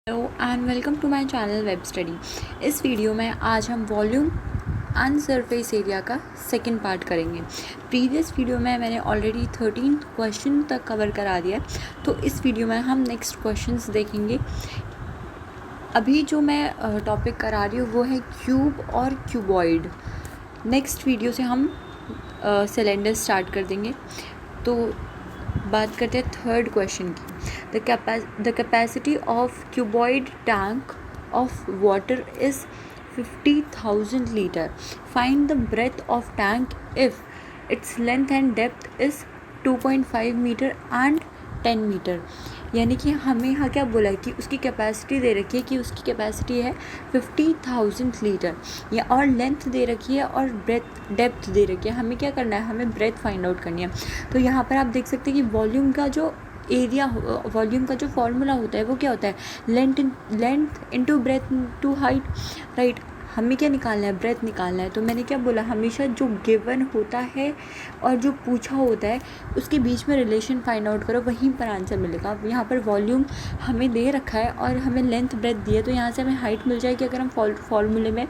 Hello and welcome to my channel web study. इस video में आज हम वॉल्यूम एंड सरफेस एरिया का सेकंड पार्ट करेंगे। प्रीवियस वीडियो में मैंने ऑलरेडी 13 क्वेश्चन तक कवर करा दिया है, तो इस वीडियो में हम नेक्स्ट क्वेश्चंस देखेंगे। अभी जो मैं टॉपिक करा रही हूँ वो है क्यूब और क्यूबॉइड। नेक्स्ट वीडियो से हम सिलेंडर स्टार्ट कर देंगे। तो बात करते हैं थर्ड क्वेश्चन की। The capacity of cuboid tank of water is 50,000 liter. Find the breadth of tank if its length and depth is 2.5 meter and 10 metre. यानी कि हमें यहाँ क्या बोला है कि उसकी कैपेसिटी दे रखी है कि उसकी कैपेसिटी है 50,000 लीटर या और लेंथ दे रखी है और डेप्थ दे रखी है। हमें क्या करना है, हमें ब्रेथ फाइंड आउट करनी है। तो यहाँ पर आप देख सकते हैं कि वॉल्यूम का जो फॉर्मूला होता है वो क्या होता है, length into breadth into height, right. हमें क्या निकालना है, ब्रेथ निकालना है। तो मैंने क्या बोला, हमेशा जो गिवन होता है और जो पूछा होता है उसके बीच में रिलेशन फाइंड आउट करो, वहीं पर आंसर मिलेगा। अब यहाँ पर वॉल्यूम हमें दे रखा है और हमें लेंथ ब्रेथ दी है, तो यहाँ से हमें हाइट मिल जाएगी अगर हम फॉर्मूले में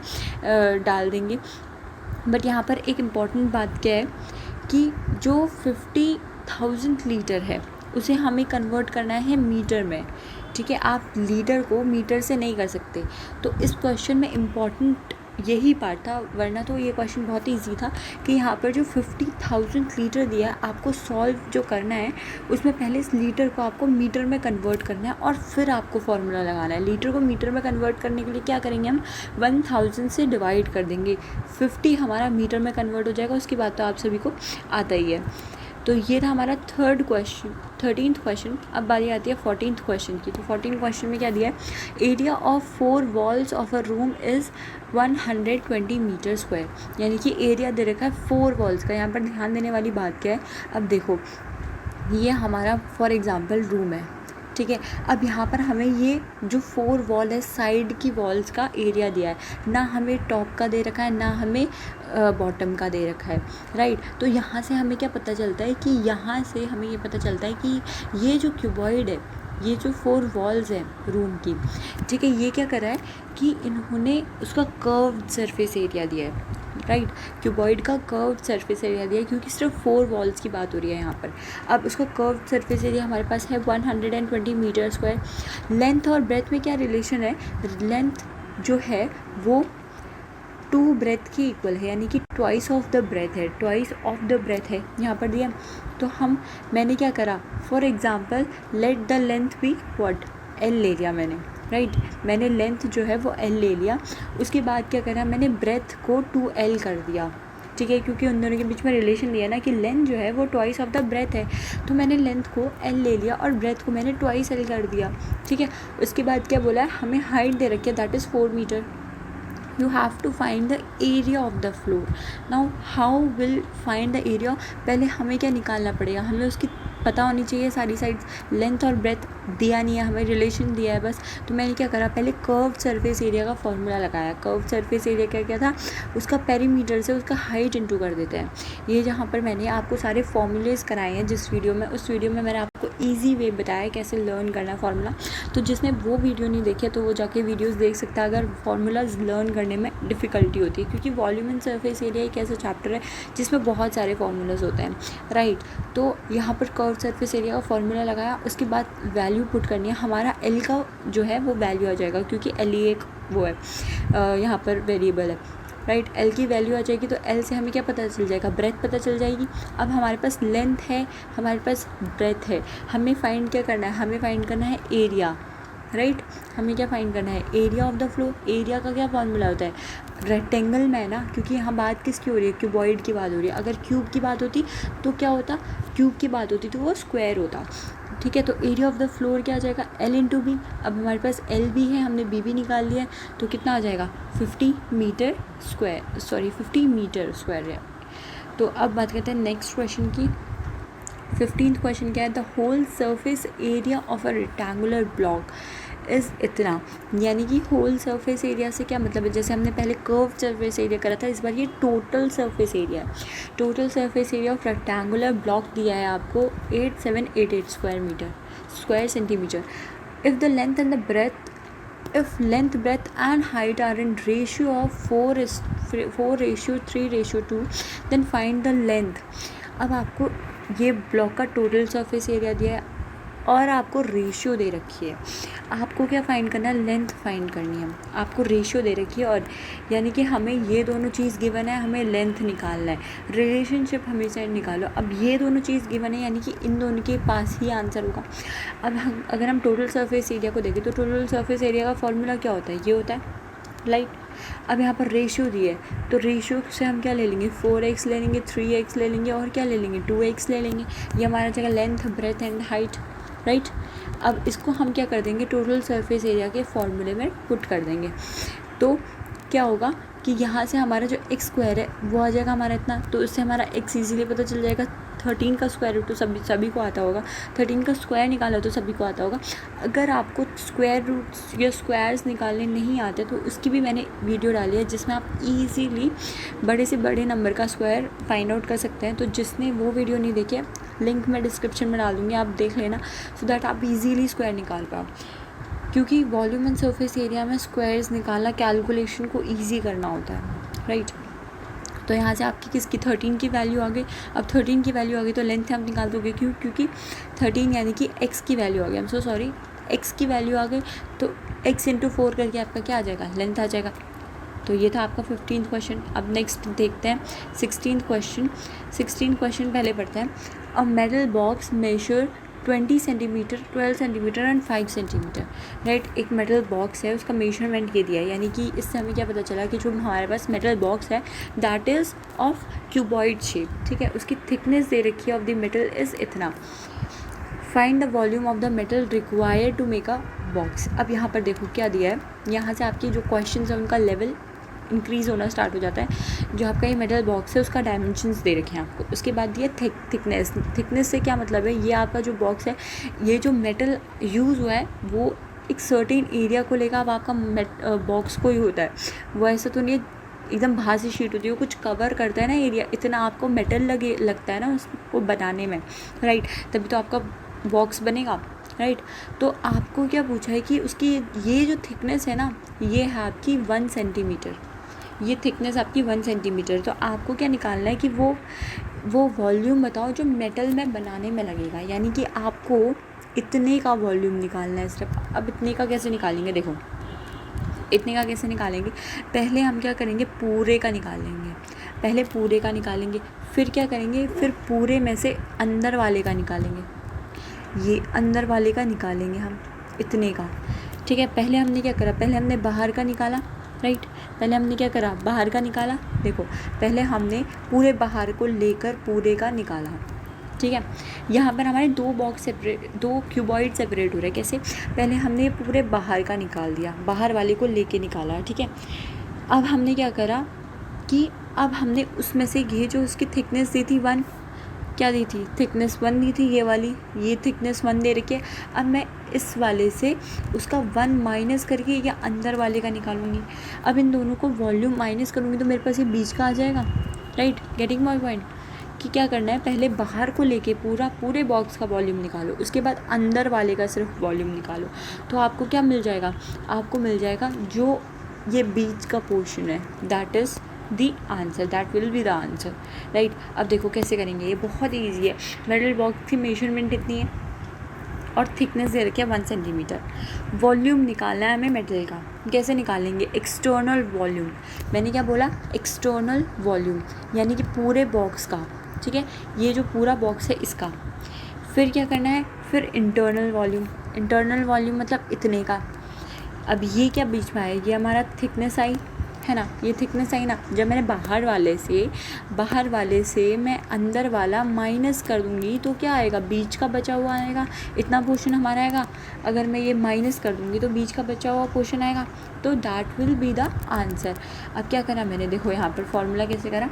डाल देंगे। बट यहाँ पर एक इम्पॉर्टेंट बात क्या है कि जो 50,000 लीटर है उसे हमें कन्वर्ट करना है मीटर में, ठीक है। आप लीटर को मीटर से नहीं कर सकते। तो इस क्वेश्चन में इम्पॉर्टेंट यही पार्ट था, वरना तो ये क्वेश्चन बहुत ही ईजी था कि यहाँ पर जो 50,000 लीटर दिया है आपको सॉल्व जो करना है उसमें पहले इस लीटर को आपको मीटर में कन्वर्ट करना है और फिर आपको फॉर्मूला लगाना है। लीटर को मीटर में कन्वर्ट करने के लिए क्या करेंगे, हम 1000 से डिवाइड कर देंगे, 50 हमारा मीटर में कन्वर्ट हो जाएगा। उसकी बात तो आप सभी को आता ही है। तो ये था हमारा 13th क्वेश्चन। अब बारी आती है 14th क्वेश्चन की। तो 14th क्वेश्चन में क्या दिया है, area of 4 walls of a room is 120 metre square. यानी कि एरिया दे रखा है 4 वॉल्स का। यहाँ पर ध्यान देने वाली बात क्या है, अब देखो ये हमारा फॉर एग्ज़ाम्पल रूम है, ठीक है। अब यहाँ पर हमें ये जो 4 वॉल है साइड की वॉल्स का एरिया दिया है, ना हमें टॉप का दे रखा है ना हमें बॉटम का दे रखा है, राइट। तो यहाँ से हमें क्या पता चलता है कि यहाँ से हमें ये पता चलता है कि ये जो क्यूबॉइड है, ये जो 4 वॉल्स हैं रूम की, ठीक है, ये क्या करा है कि इन्होंने उसका कर्व्ड सरफेस एरिया दिया है, राइट। क्यूबॉइड का कर्व्ड सरफेस एरिया दिया है क्योंकि सिर्फ 4 वॉल्स की बात हो रही है यहाँ पर। अब उसका कर्व्ड सरफेस एरिया हमारे पास है 120 मीटर स्क्वायर। लेंथ और ब्रेथ में क्या रिलेशन है, लेंथ जो है वो 2 ब्रेथ की इक्वल है, यानी कि ट्वाइस ऑफ द ब्रेथ है, ट्वाइस ऑफ द ब्रेथ है यहाँ पर दिया। तो मैंने क्या करा, for example let the length be what, L ले लिया मैंने, राइट। मैंने लेंथ जो है वो एल ले लिया। उसके बाद क्या करा, मैंने ब्रेथ को 2L कर दिया, ठीक है, क्योंकि उन दोनों के बीच में रिलेशन दिया ना कि लेंथ जो है वो ट्वाइस ऑफ द ब्रेथ है। तो मैंने लेंथ को L ले लिया और ब्रेथ को मैंने ट्वाइस L कर दिया, ठीक है। उसके बाद क्या बोला है, हमें हाइट दे रखी है, that is 4 metre. You have to find the area of the floor. Now how will find the area? पहले हमें क्या निकालना पड़ेगा, हमें उसकी पता होनी चाहिए सारी साइड्स। लेंथ और ब्रेथ दिया नहीं है, हमें रिलेशन दिया है बस। तो मैंने क्या करा, पहले कर्व्ड सरफेस एरिया का फॉर्मूला लगाया। कर्व्ड सरफेस एरिया क्या था, उसका पेरीमीटर से उसका हाइट इंटू कर देते हैं। ये जहाँ पर मैंने आपको सारे फॉर्मूलेस कराए हैं जिस वीडियो में, उस वीडियो में मैंने आपको ईजी वे बताया कैसे लर्न करना है फार्मूला। तो जिसने वो वीडियो नहीं देखी तो वो जाके वीडियोस देख सकता है अगर फार्मूलाज लर्न करने में डिफ़िकल्टी होती है, क्योंकि वॉल्यूम एंड सरफेस एरिया एक ऐसा चैप्टर है जिसमें बहुत सारे फार्मूलाज होते हैं, राइट। तो यहाँ पर कर्व सरफेस एरिया का फॉर्मूला लगाया, उसके बाद वैल्यू पुट करनी है। हमारा एल का जो है वो वैल्यू आ जाएगा, क्योंकि एल ही एक वो है यहाँ पर वेरिएबल है, राइट। एल की वैल्यू आ जाएगी तो एल से हमें क्या पता चल जाएगा, ब्रेथ पता चल जाएगी। अब हमारे पास लेंथ है, हमारे पास ब्रेथ है, हमें फाइंड क्या करना है, हमें फाइंड करना है एरिया, राइट। हमें क्या फाइंड करना है, area of the floor. Area का क्या फॉर्मूला होता है, रेक्टेंगल में है ना, क्योंकि यहाँ बात किसकी हो रही है, क्यूबॉइड की बात हो रही है। अगर क्यूब की बात होती तो क्या होता, क्यूब की बात होती तो वो स्क्वायर होता, ठीक है। तो एरिया ऑफ द फ्लोर क्या आ जाएगा, L इंटू बी। अब हमारे पास L भी है, हमने B भी निकाल लिया है, तो कितना आ जाएगा 50 मीटर स्क्वायर है। तो अब बात करते हैं नेक्स्ट क्वेश्चन की। 15th क्वेश्चन क्या है, the whole surface area of a rectangular block is इतना। यानी कि होल सरफेस एरिया से क्या मतलब है, जैसे हमने पहले कर्व सरफेस एरिया करा था, इस बार ये टोटल सरफेस एरिया है। Total surface area of rectangular block दिया है आपको 8788 square centimetre. If the length and the breadth if length, breadth and height are in ratio of 4:3:2, then find the length. अब आपको ये ब्लॉक का total surface area दिया है और आपको रेशियो दे रखी है। आपको क्या फाइंड करना है? लेंथ फाइंड करनी है। आपको रेशियो दे रखी है और यानी कि हमें ये दोनों चीज़ गिवन है, हमें लेंथ निकालना है। रिलेशनशिप हमेशा निकालो। अब ये दोनों चीज़ गिवन है यानी कि इन दोनों के पास ही आंसर होगा। अब अगर हम टोटल सरफेस एरिया को देखें तो टोटल सरफेस एरिया का फॉर्मूला क्या होता है? ये होता है, राइट। अब यहाँ पर रेशियो दी है तो रेशियो से हम क्या ले लेंगे? 4x ले लेंगे, 3x ले लेंगे और क्या ले लेंगे? 2x ले लेंगे। ये हमारा जगह length, breadth and height, right. अब इसको हम क्या कर देंगे? टोटल सरफेस एरिया के फॉर्मूले में पुट कर देंगे। तो क्या होगा कि यहाँ से हमारा जो एक्स स्क्वायर है वो आ जाएगा हमारा इतना, तो इससे हमारा एक्स इजीली पता चल जाएगा। 13 का स्क्वायर रूट तो सभी को आता होगा। 13 का स्क्वायर निकाला तो सभी को आता होगा। अगर आपको स्क्वायर रूट्स या स्क्वायर्स निकालने नहीं आते तो उसकी भी मैंने वीडियो डाली है जिसमें आप इजीली बड़े से बड़े नंबर का स्क्वायर फाइंड आउट कर सकते हैं। तो जिसने वो वीडियो नहीं देखी, लिंक मैं डिस्क्रिप्शन में डाल दूँगी, आप देख लेना, सो दैट आप इजीली स्क्वायर निकाल पाओ। क्योंकि वॉल्यूम एंड सरफेस एरिया में स्क्वायर्स निकालना कैलकुलेशन को ईजी करना होता है, राइट। तो यहाँ से आपकी किसकी 13 की वैल्यू आ गई। अब 13 की वैल्यू आ गई तो लेंथ आप निकाल दोगे, क्योंकि 13 यानी कि x की वैल्यू आ गई। I am so sorry, x की वैल्यू आ गई तो x इंटू 4 करके आपका क्या आ जाएगा? लेंथ आ जाएगा। तो ये था आपका 15th क्वेश्चन। अब नेक्स्ट देखते हैं 16th क्वेश्चन। 16th क्वेश्चन पहले पढ़ते हैं। A metal box measure 20 centimetre, 12 centimetre and 5 centimetre, right. एक मेटल बॉक्स है, उसका मेजरमेंट ये दिया है, यानी कि इससे हमें क्या पता चला कि जो हमारे पास मेटल बॉक्स है that is of cuboid shape, ठीक है। उसकी थिकनेस दे रखी है ऑफ द मेटल इज़ इतना। Find the volume of the metal required to make a box. अब यहाँ पर देखो क्या दिया है, यहाँ से आपकी जो क्वेश्चन है उनका लेवल इंक्रीज़ होना स्टार्ट हो जाता है। जो आपका ये मेटल बॉक्स है उसका डायमेंशंस दे रखे हैं आपको। उसके बाद दिया थिकनेस। थिकनेस से क्या मतलब है? ये आपका जो बॉक्स है, ये जो मेटल यूज़ हुआ है वो एक सर्टेन एरिया को लेकर अब आपका बॉक्स को ही होता है। वो ऐसा तो नहीं एकदम बाहर से शीट होती है, वो कुछ कवर करता है ना एरिया, इतना आपको मेटल लगता है ना उसको बनाने में, राइट। तभी तो आपका बॉक्स बनेगा, राइट। तो आपको क्या पूछा है कि उसकी ये जो थिकनेस है ना, ये है आपकी 1 सेंटीमीटर। ये थिकनेस आपकी 1 सेंटीमीटर। तो आपको क्या निकालना है कि वो वॉल्यूम बताओ जो मेटल में बनाने में लगेगा, यानी कि आपको इतने का वॉल्यूम निकालना है सिर्फ। अब इतने का कैसे निकालेंगे? देखो इतने का कैसे निकालेंगे? पहले हम क्या करेंगे? पूरे का निकालेंगे। पहले पूरे का निकालेंगे, फिर क्या करेंगे? फिर पूरे में से अंदर वाले का निकालेंगे। ये अंदर वाले का निकालेंगे हम, इतने का, ठीक है। पहले हमने क्या करा? पहले हमने बाहर का निकाला, राइट। पहले हमने क्या करा? बाहर का निकाला। देखो पहले हमने पूरे बाहर को लेकर पूरे का निकाला, ठीक है। यहाँ पर हमारे दो क्यूबॉइड सेपरेट हो रहे हैं। कैसे? पहले हमने पूरे बाहर का निकाल दिया, बाहर वाले को लेके निकाला, ठीक है। अब हमने क्या करा कि अब हमने उसमें से ये जो उसकी थिकनेस दी थी 1, क्या दी थी? थिकनेस 1 दी थी, ये वाली, ये थिकनेस 1 दे रखी है। अब मैं इस वाले से उसका 1 माइनस करके या अंदर वाले का निकालूंगी। अब इन दोनों को वॉल्यूम माइनस करूँगी तो मेरे पास ये बीच का आ जाएगा, राइट। Getting my point? कि क्या करना है? पहले बाहर को लेके पूरे बॉक्स का वॉल्यूम निकालो, उसके बाद अंदर वाले का सिर्फ वॉल्यूम निकालो। तो आपको क्या मिल जाएगा? आपको मिल जाएगा जो ये बीच का पोर्शन है, that is the answer, that will be the answer, right. अब देखो कैसे करेंगे, ये बहुत ईजी है। मेटल बॉक्स की मेजरमेंट इतनी है और थिकनेस दे रखी है 1 सेंटीमीटर। वॉल्यूम निकालना है हमें मेटल का। कैसे निकालेंगे? External volume. मैंने क्या बोला? एक्सटर्नल वॉल्यूम, यानी कि पूरे बॉक्स का, ठीक है। ये जो पूरा बॉक्स है इसका। फिर क्या करना है? फिर इंटरनल वॉल्यूम। इंटरनल वॉल्यूम मतलब इतने का। अब ये क्या बीच में आया? ये हमारा थिकनेस आई है ना, ये थिकनेस आई ना। जब मैंने बाहर वाले से मैं अंदर वाला माइनस कर दूँगी तो क्या आएगा? बीच का बचा हुआ आएगा, इतना पोर्शन हमारा आएगा। अगर मैं ये माइनस कर दूँगी तो बीच का बचा हुआ पोर्शन आएगा, तो that will be the answer. अब क्या करा मैंने? देखो यहाँ पर फॉर्मूला कैसे करा।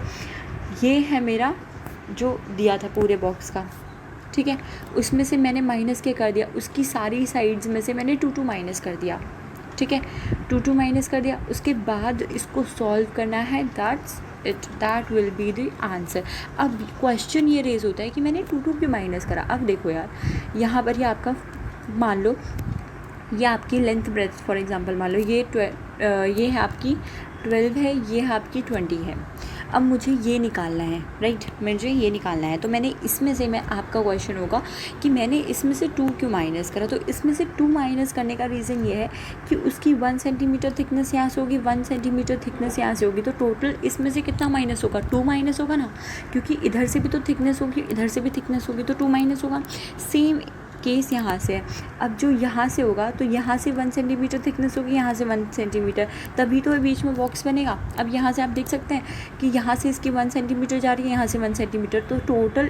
ये है मेरा जो दिया था पूरे बॉक्स का, ठीक है। उसमें से मैंने माइनस क्या कर दिया? उसकी सारी साइड्स में से मैंने 2 माइनस कर दिया, ठीक है। 2 माइनस कर दिया। उसके बाद इसको सॉल्व करना है, that will be the answer. अब क्वेश्चन ये रेज होता है कि मैंने 2 क्यों माइनस करा। अब देखो यार, यहाँ पर ये आपका मान लो ये आपकी लेंथ ब्रेथ फॉर एग्जांपल मान लो ये है आपकी 12 है, ये है आपकी 20 है। अब मुझे ये निकालना है, राइट, मुझे ये निकालना है। तो मैंने इसमें से, मैं आपका क्वेश्चन होगा कि मैंने इसमें से 2 क्यों माइनस करा। तो इसमें से 2 माइनस करने का रीज़न ये है कि उसकी 1 सेंटीमीटर थिकनेस यहाँ से होगी, 1 सेंटीमीटर थिकनेस यहाँ से होगी, तो टोटल इसमें से कितना माइनस होगा, 2 माइनस होगा ना, क्योंकि इधर से भी तो थिकनेस होगी, इधर से भी थिकनेस होगी, तो 2 माइनस होगा। सेम केस यहाँ से है। अब जो यहाँ से होगा तो यहाँ से 1 सेंटीमीटर थिकनेस होगी, यहाँ से 1 सेंटीमीटर, तभी तो बीच में बॉक्स बनेगा। अब यहाँ से आप देख सकते हैं कि यहाँ से इसकी 1 सेंटीमीटर जा रही है, यहाँ से 1 सेंटीमीटर, तो टोटल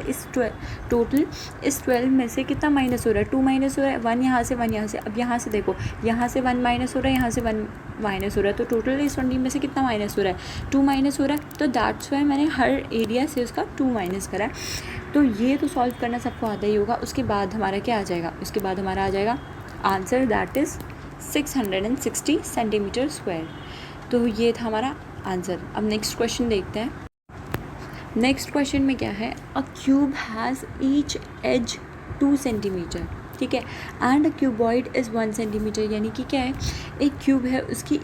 इस 12 में से कितना माइनस हो रहा है, 2 माइनस हो रहा है, 1 यहाँ से 1 यहाँ से। अब यहाँ से देखो, यहाँ से 1 माइनस हो रहा है, यहाँ से 1 माइनस हो रहा है, तो टोटल इस 20 में से कितना माइनस हो रहा है, 2 माइनस हो रहा है। तो दैट्स वाई मैंने हर एरिया से उसका 2 माइनस करा है। तो ये तो सॉल्व करना सबको आता ही होगा। उसके बाद हमारा क्या आ जाएगा, उसके बाद हमारा आ जाएगा answer, that is 660 centimetre square. तो ये था हमारा आंसर। अब नेक्स्ट क्वेश्चन देखते हैं। नेक्स्ट क्वेश्चन में क्या है, a cube has each edge 2 centimetre, ठीक है, and a cuboid is 1 centimetre. यानी कि क्या है, एक क्यूब है, उसकी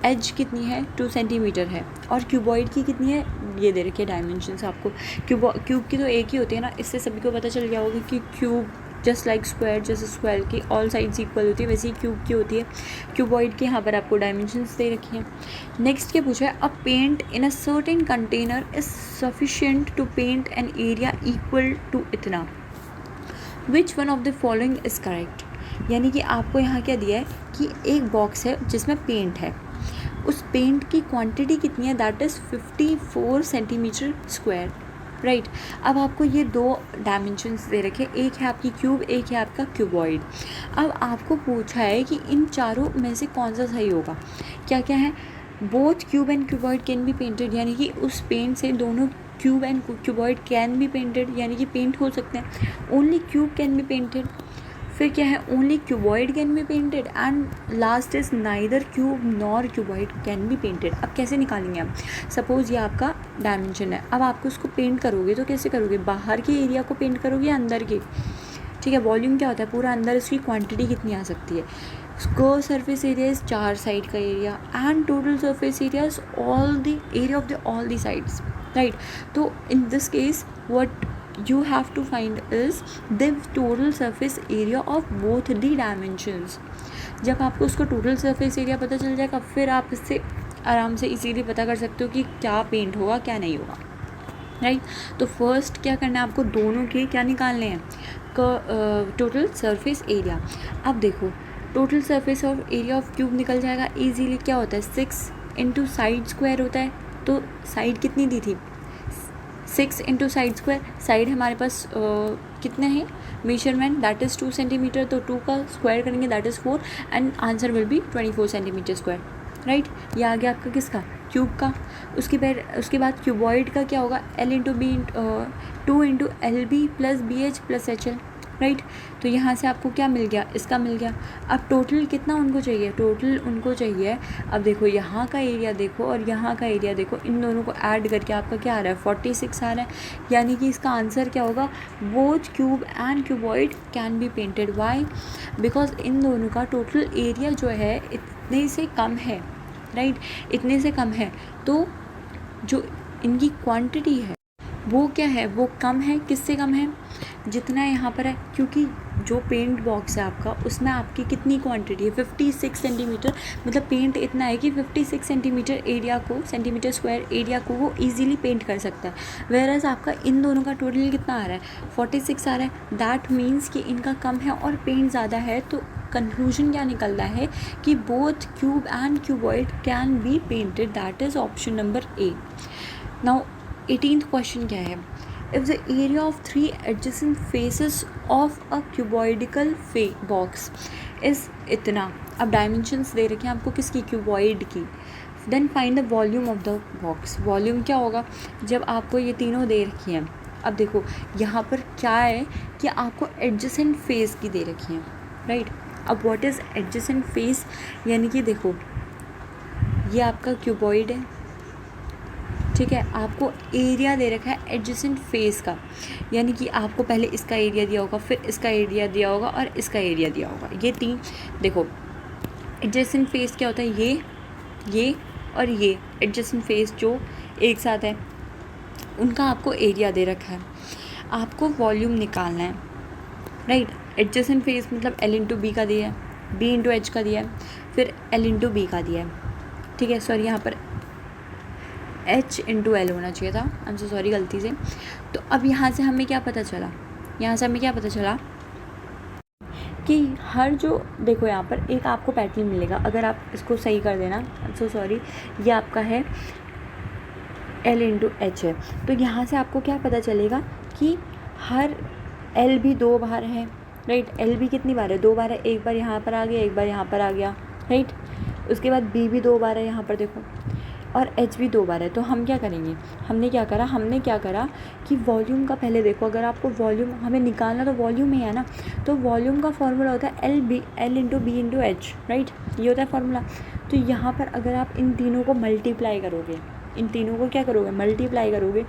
एज कितनी है, 2 सेंटीमीटर है, और क्यूबॉइड की कितनी है, ये दे रखे डायमेंशंस आपको। क्यूब की तो एक ही होती है ना, इससे सभी को पता चल गया होगा कि क्यूब जस्ट लाइक स्क्वायर, जैसे स्क्वायर की ऑल साइड्स इक्वल होती है, वैसे ही क्यूब की होती है। क्यूबॉइड के यहाँ पर आपको डायमेंशंस दे रखी हैं। नेक्स्ट क्या पूछा है, a paint in a certain container is sufficient to paint an area equal to इतना, which one of the following is correct. यानी कि आपको यहाँ क्या दिया है कि एक बॉक्स है जिसमें पेंट है, उस पेंट की क्वांटिटी कितनी है, that is 54 centimetre square, right. अब आपको ये 2 डायमेंशंस दे रखे, एक है आपकी क्यूब, एक है आपका क्यूबॉइड। अब आपको पूछा है कि इन चारों में से कौन सा सही होगा। क्या क्या है, both cube and cuboid can be painted, यानी कि उस पेंट से दोनों cube and cuboid can be painted, यानी कि पेंट हो सकते हैं। Only cube can be painted, फिर क्या है, only cuboid can be painted, and last is neither cube nor cuboid can be painted. अब कैसे निकालेंगे आप, सपोज़ ये आपका डायमेंशन है, अब आपको उसको पेंट करोगे तो कैसे करोगे, बाहर के एरिया को पेंट करोगे या अंदर के, ठीक है। वॉल्यूम क्या होता है, पूरा अंदर, इसकी क्वांटिटी कितनी आ सकती है। Curve surface area is 4 side का area, and total surface area is all the area of the all the sides, right. तो in this case what you have to find is the total surface area of both the dimensions. जब आपको उसका total surface area पता चल जाएगा, फिर आप इससे आराम से इजीली पता कर सकते हो कि क्या पेंट होगा क्या नहीं होगा, राइट। तो फर्स्ट क्या करना है, आपको दोनों के क्या निकालने हैं, टोटल सरफेस एरिया। अब देखो, total surface of area of cube निकल जाएगा ईजीली। क्या होता है, 6 इंटू साइड स्क्वायर होता है, तो साइड कितनी दी थी, 6 इंटू साइड स्क्वायर, साइड हमारे पास कितने हैं मेजरमेंट, दैट इज़ 2 सेंटीमीटर, तो 2 का स्क्वायर करेंगे that is 4, and answer will be 24 centimetre square, right. ये आ गया आपका किसका, क्यूब का। उसके बाद क्यूबॉइड का क्या होगा, L into B 2 into L B plus B H plus H L, right. तो यहाँ से आपको क्या मिल गया, इसका मिल गया। अब टोटल कितना उनको चाहिए, टोटल उनको चाहिए, अब देखो यहाँ का एरिया देखो और यहाँ का एरिया देखो, इन दोनों को ऐड करके आपका क्या आ रहा है, 46 आ रहा है। यानी कि इसका आंसर क्या होगा, both cube and cuboid can be painted. Why, because इन दोनों का टोटल एरिया जो है इतने से कम है, राइट, इतने से कम है। तो जो इनकी क्वांटिटी है वो क्या है, वो कम है, किससे कम है, जितना यहाँ पर है, क्योंकि जो पेंट बॉक्स है आपका उसमें आपकी कितनी क्वांटिटी है, 56 सेंटीमीटर, मतलब पेंट इतना है कि 56 सेंटीमीटर एरिया को, सेंटीमीटर स्क्वायर एरिया को वो इजीली पेंट कर सकता है। वेयरएज आपका इन दोनों का टोटल कितना आ रहा है, 46 आ रहा है, दैट मीन्स कि इनका कम है और पेंट ज़्यादा है। तो कंक्लूजन क्या निकल रहा है कि both cube and cuboid can be painted, that is option number A. Now 18th question क्या है, if the area of 3 adjacent faces of a cuboidal box is इतना, अब डायमेंशंस दे रखे हैं आपको किसकी, क्यूबॉइड की, then find the volume of the box. Volume क्या होगा, जब आपको ये तीनों दे रखी हैं। अब देखो यहाँ पर क्या है कि आपको एडजेसेंट फेस की दे रखी हैं, राइट। अब व्हाट इज़ एडजेसेंट फेस, यानी कि देखो ये आपका क्यूबॉइड है, ठीक है, आपको एरिया दे रखा है एडजेसेंट फेस का, यानी कि आपको पहले इसका एरिया दिया होगा, फिर इसका एरिया दिया होगा और इसका एरिया दिया होगा। ये तीन देखो, एडजेसेंट फेस क्या होता है, ये और ये एडजेसेंट फेस जो एक साथ है उनका आपको एरिया दे रखा है। आपको वॉल्यूम निकालना है, राइट। एडजेसेंट फेस मतलब L इंटू बी का दिया है, B इंटू एच का दिया है, फिर L इंटू बी का दिया है। ठीक है, सॉरी यहाँ पर H इंटू एल होना चाहिए था, आई एम सो सॉरी, गलती से। तो अब यहाँ से हमें क्या पता चला, कि हर जो देखो यहाँ पर एक आपको पैटर्न मिलेगा, अगर आप इसको सही कर देना, आई एम सो सॉरी, ये आपका है L इंटू एच है। तो यहाँ से आपको क्या पता चलेगा कि हर L भी 2 बार है, राइट। L भी कितनी बार है, 2 बार है, एक बार यहाँ पर आ गया, एक बार यहाँ पर आ गया, राइट। उसके बाद B भी 2 बार है यहाँ पर देखो, और H भी 2 बार है। तो हम क्या करेंगे, हमने क्या करा कि वॉल्यूम का पहले देखो, अगर आपको वॉल्यूम हमें निकालना तो वॉल्यूम ही है ना, तो वॉल्यूम का फॉर्मूला होता है L into B into H, right. ये होता है फॉर्मूला। तो यहाँ पर अगर आप इन तीनों को मल्टीप्लाई करोगे, मल्टीप्लाई करोगे,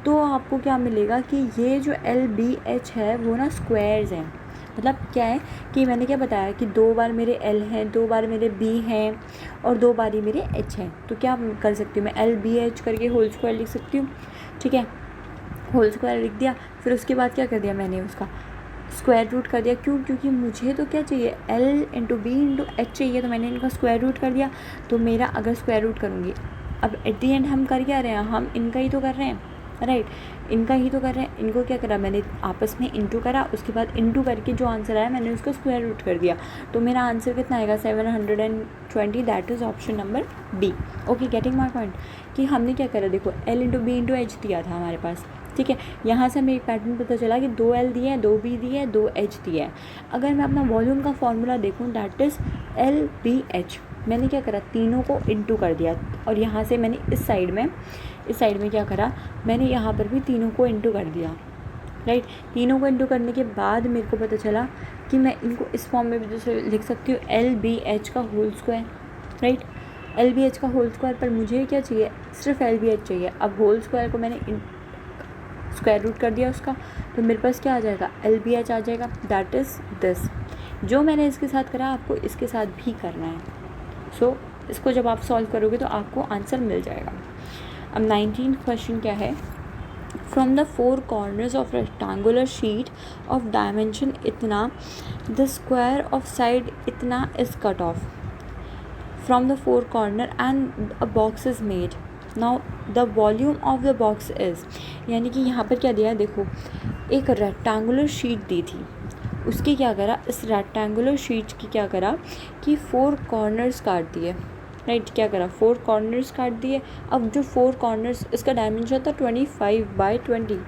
तो आपको क्या मिलेगा कि ये जो LBH है वो ना स्क्वायर्स हैं। मतलब क्या है कि मैंने क्या बताया कि 2 बार मेरे L हैं, 2 बार मेरे B हैं और 2 बार ही मेरे H हैं। तो क्या कर सकती हूँ मैं, LBH करके होल स्क्वायर लिख सकती हूँ। ठीक है, होल स्क्वायर लिख दिया, फिर उसके बाद क्या कर दिया मैंने, उसका स्क्वायर रूट कर दिया। क्योंकि मुझे तो क्या चाहिए, L into B into H चाहिए, तो मैंने इनका स्क्वायर रूट कर दिया। तो मेरा अगर स्क्वायर रूट करूँगी, अब एट दी एंड हम कर क्या रहे हैं, हम इनका ही तो कर रहे हैं, राइट। इनका ही तो कर रहे हैं। इनको क्या करा मैंने, आपस में इंटू करा, उसके बाद इंटू करके जो आंसर आया मैंने उसका स्क्वायर रूट कर दिया। तो मेरा आंसर कितना आएगा, 720, that is option number B. Okay, getting my point. कि हमने क्या करा, देखो L into B into H दिया था हमारे पास, ठीक है। यहाँ से हमें एक पैटर्न पता चला कि 2 L दिए हैं, 2 B दिए हैं, 2 H दिया है। अगर मैं अपना वॉल्यूम का फॉर्मूला देखूँ, दैट इज़ LBH। मैंने क्या करा, तीनों को इंटू कर दिया, और यहाँ से मैंने इस साइड में क्या करा, मैंने यहाँ पर भी तीनों को इंटू कर दिया, राइट। तीनों को इंटू करने के बाद मेरे को पता चला कि मैं इनको इस फॉर्म में भी जैसे लिख सकती हूँ, LBH का होल स्क्वायर, राइट। LBH का होल स्क्वायर, पर मुझे क्या चाहिए, सिर्फ LBH चाहिए। अब होल स्क्वायर को मैंने स्क्वायर रूट कर दिया उसका, तो मेरे पास क्या आ जाएगा, LBH आ जाएगा, दैट इज़ दिस। जो मैंने इसके साथ करा आपको इसके साथ भी करना है। सो इसको जब आप सॉल्व करोगे तो आपको आंसर मिल जाएगा। अब 19th क्वेश्चन क्या है, from the 4 corners of rectangular sheet of dimension इतना, द स्क्वायर ऑफ साइड इतना is cut off from the 4 corner and a box is made. Now the volume of the box is, यानी कि यहाँ पर क्या दिया है, देखो एक रेक्टेंगुलर शीट दी थी, उसकी क्या करा, इस रेक्टेंगुलर शीट की क्या करा कि 4 कॉर्नर्स काट दिए, राइट। क्या करा, 4 कॉर्नर्स काट दिए। अब जो 4 कॉर्नर्स, इसका डायमेंशन था 25/20,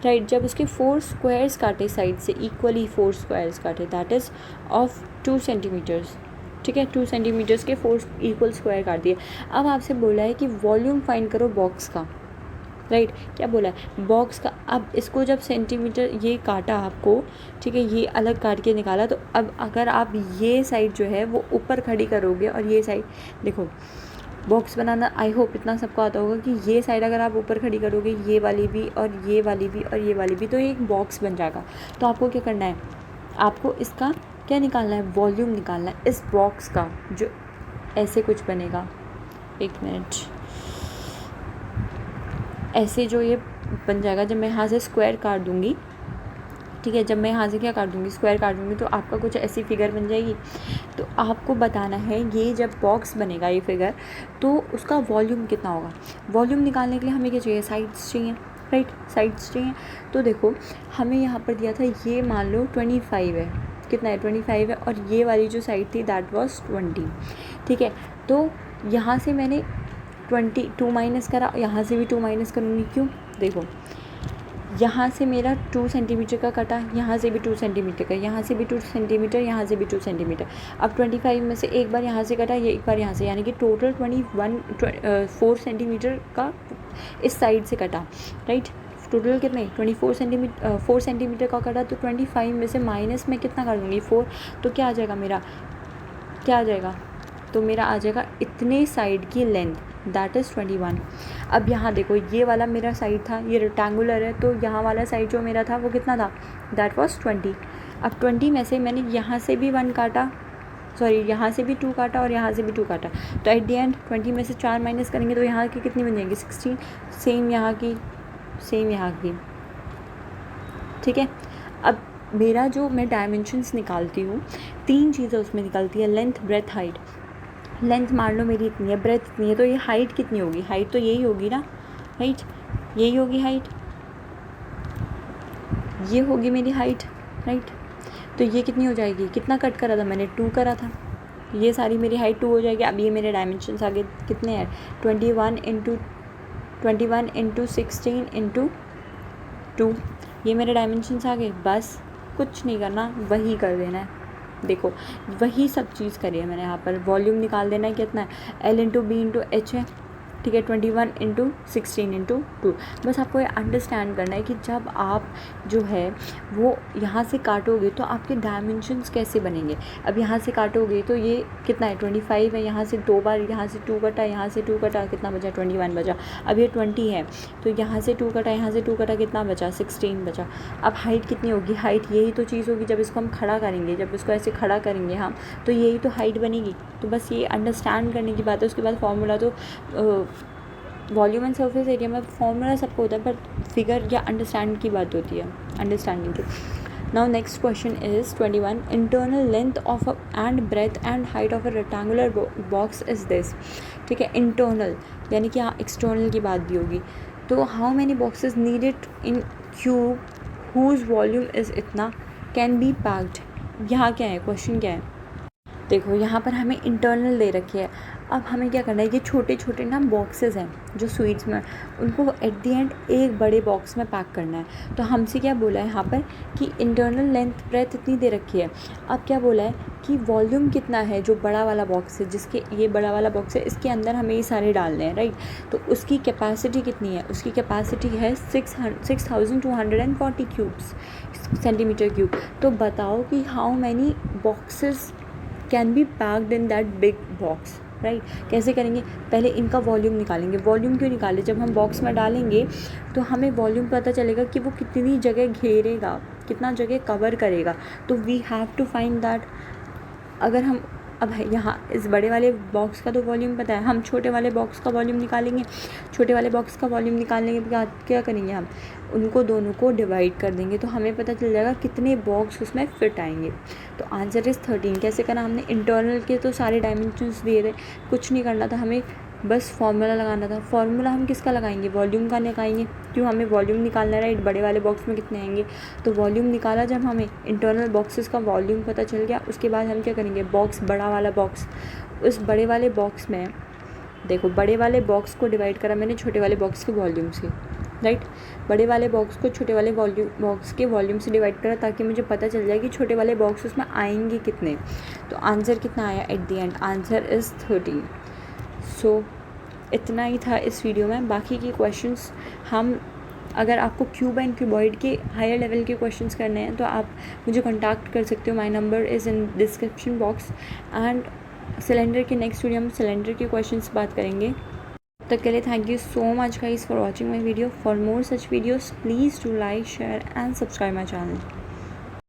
राइट। जब उसके 4 स्क्वायर्स काटे साइड से, इक्वली 4 स्क्वायर्स काटे, दैट इज़ ऑफ 2 सेंटीमीटर्स, ठीक है। 2 सेंटीमीटर्स के 4 इक्वल स्क्वायर काट दिए। अब आपसे बोला है कि वॉल्यूम फाइंड करो बॉक्स का, राइट। क्या बोला है, बॉक्स का। अब इसको जब सेंटीमीटर ये काटा आपको, ठीक है, ये अलग काट के निकाला, तो अब अगर आप ये साइड जो है वो ऊपर खड़ी करोगे और ये साइड, देखो बॉक्स बनाना आई होप इतना सबको आता होगा कि ये साइड अगर आप ऊपर खड़ी करोगे, ये वाली भी और ये वाली भी और ये वाली भी, तो ये एक बॉक्स बन जाएगा। तो आपको क्या करना है, आपको इसका क्या निकालना है, वॉल्यूम निकालना है इस बॉक्स का, जो ऐसे कुछ बनेगा। एक मिनट, ऐसे जो ये बन जाएगा, जब मैं यहाँ से स्क्वायर काट दूँगी, ठीक है, जब मैं यहाँ से क्या काट दूँगी, स्क्वायर काट दूँगी, तो आपका कुछ ऐसी फिगर बन जाएगी। तो आपको बताना है ये जब बॉक्स बनेगा ये फिगर, तो उसका वॉल्यूम कितना होगा। वॉल्यूम निकालने के लिए हमें क्या चाहिए, साइड्स चाहिए, राइट, साइड्स चाहिए। तो देखो हमें यहाँ पर दिया था, ये मान लो 25 है, कितना है 25 है, और ये वाली जो साइड थी दैट वाज 20, ठीक है। तो यहाँ से मैंने 22 माइनस करा, यहाँ से भी 2 माइनस करूँगी, क्यों, देखो यहाँ से मेरा 2 सेंटीमीटर का कटा, यहाँ से भी 2 सेंटीमीटर का, यहाँ से भी 2 सेंटीमीटर, यहाँ से भी 2 सेंटीमीटर। अब 25 में से एक बार यहाँ से कटा, ये एक बार यहाँ से, यानी कि टोटल 4 सेंटीमीटर का इस साइड से कटा, राइट। टोटल कितने 4 सेंटीमीटर का कटा, तो 25 में से माइनस में कितना कर दूँगी 4, तो क्या आ जाएगा, तो मेरा आ जाएगा इतने साइड की लेंथ, दैट इज़ 21। अब यहाँ देखो, ये वाला मेरा साइड था, ये रेक्टेंगुलर है, तो यहाँ वाला साइड जो मेरा था वो कितना था, दैट वाज 20। अब 20 में से मैंने यहाँ से भी 1 काटा, सॉरी यहाँ से भी 2 काटा और यहाँ से भी 2 काटा, तो एट द एंड 20 में से 4 माइनस करेंगे तो यहाँ की कितनी बन जाएगी, 16। सेम यहाँ की, सेम यहाँ की, ठीक है। अब मेरा जो मैं डायमेंशंस निकालती हूँ, 3 चीज़ें उसमें निकलती है, लेंथ, ब्रेथ, हाइट। लेंथ मान लो मेरी इतनी है, ब्रेथ इतनी है, तो ये हाइट कितनी होगी, हाइट तो यही होगी ना, राइट, यही होगी हाइट, ये होगी मेरी हाइट, राइट। तो ये कितनी हो जाएगी, कितना कट करा था मैंने, 2 करा था, ये सारी मेरी हाइट 2 हो जाएगी। अब ये मेरे डायमेंशंस आगे कितने हैं, 21 इंटू 16 इंटू 2, ये मेरे डायमेंशंस आ गए। बस कुछ नहीं करना, वही कर देना है। देखो वही सब चीज़ करी है मैंने यहाँ पर। वॉल्यूम निकाल देना है, कितना है, L into B into H है, ठीक है, 21 इंटू 16 इंटू 2। बस आपको ये अंडरस्टैंड करना है कि जब आप जो है वो यहाँ से काटोगे तो आपके डायमेंशंस कैसे बनेंगे। अब यहाँ से काटोगे तो ये कितना है, 25 है, यहाँ से 2 बार यहाँ से 2 कटा, यहाँ से 2 कटा, कितना बचा, 21 बचा। अब ये 20 है, तो यहाँ से 2 कटा, यहाँ से 2 कटा, कितना बचा, 16 बचा। अब हाइट कितनी होगी, हाइट यही तो चीज़ होगी, जब इसको हम खड़ा करेंगे, जब इसको ऐसे खड़ा करेंगे हम, तो यही तो हाइट बनेगी। तो बस ये अंडरस्टैंड करने की बात है। उसके बाद फार्मूला तो वॉल्यूम एंड सरफेस एरिया में फार्मूला सबको होता है, पर फिगर या अंडरस्टैंड की बात होती है, अंडरस्टैंडिंग की। Now next question is 21, internal length of and breadth and height of a rectangular box is this, ठीक है। इंटरनल यानी कि यहाँ एक्सटर्नल की बात भी होगी। तो how many boxes needed in cube whose volume is इतना कैन बी पैक्ड। यहाँ क्या है, क्वेश्चन क्या है, देखो यहाँ पर हमें इंटरनल दे रखी है। अब हमें क्या करना है, ये छोटे छोटे ना बॉक्सेस हैं जो स्वीट्स में, उनको एट दी एंड एक बड़े बॉक्स में पैक करना है। तो हमसे क्या बोला है यहाँ पर कि इंटरनल लेंथ ब्रेथ इतनी दे रखी है। अब क्या बोला है कि वॉल्यूम कितना है, जो बड़ा वाला बॉक्स है, जिसके ये बड़ा वाला बॉक्स है, इसके अंदर हमें ये सारे डालने हैं, राइट। तो उसकी कैपेसिटी कितनी है, उसकी कैपेसिटी है 6240 क्यूब्स, सेंटीमीटर क्यूब। तो बताओ कि how many boxes can be packed in that big box, right. कैसे करेंगे, पहले इनका वॉल्यूम निकालेंगे। वॉल्यूम क्यों निकालें, जब हम बॉक्स में डालेंगे तो हमें वॉल्यूम पता चलेगा कि वो कितनी जगह घेरेगा, कितना जगह कवर करेगा। तो we have to find that. अगर हम अब यहाँ इस बड़े वाले बॉक्स का तो वॉल्यूम पता है, हम छोटे वाले बॉक्स का वॉल्यूम निकालेंगे। छोटे वाले बॉक्स का वॉल्यूम निकालने के बाद क्या करेंगे, हम उनको दोनों को डिवाइड कर देंगे, तो हमें पता चल जाएगा कितने बॉक्स उसमें फिट आएंगे। तो आंसर इज़ 13। कैसे करना, हमने इंटरनल के तो सारे डायमेंशंस दिए थे, कुछ नहीं करना था, हमें बस फार्मूला लगाना था। फार्मूला हम किसका लगाएंगे, वॉल्यूम का लगाएंगे, क्यों, हमें वॉल्यूम निकालना है, राइट। बड़े वाले बॉक्स में कितने आएंगे, तो वॉल्यूम निकाला। जब हमें इंटरनल बॉक्सेस का वॉल्यूम पता चल गया, उसके बाद हम क्या करेंगे, बॉक्स, बड़ा वाला बॉक्स, उस बड़े वाले बॉक्स में देखो, बड़े वाले बॉक्स को डिवाइड करा मैंने छोटे वाले बॉक्स के वॉल्यूम से, राइट। बड़े वाले बॉक्स को छोटे वाले बॉक्स के वॉल्यूम से डिवाइड करा, ताकि मुझे पता चल जाए कि छोटे वाले बॉक्स उसमें आएंगे कितने। तो आंसर कितना आया at the end, answer is 13। सो इतना ही था इस वीडियो में। बाकी के क्वेश्चंस हम, अगर आपको क्यूब एंड क्यूबॉइड के हायर लेवल के क्वेश्चंस करने हैं तो आप मुझे कांटेक्ट कर सकते हो। My number is in description box. And cylinder के नेक्स्ट वीडियो में सिलेंडर के क्वेश्चंस बात करेंगे। तब के लिए thank you so much guys for watching my video. For more such videos please do like, share and subscribe my channel.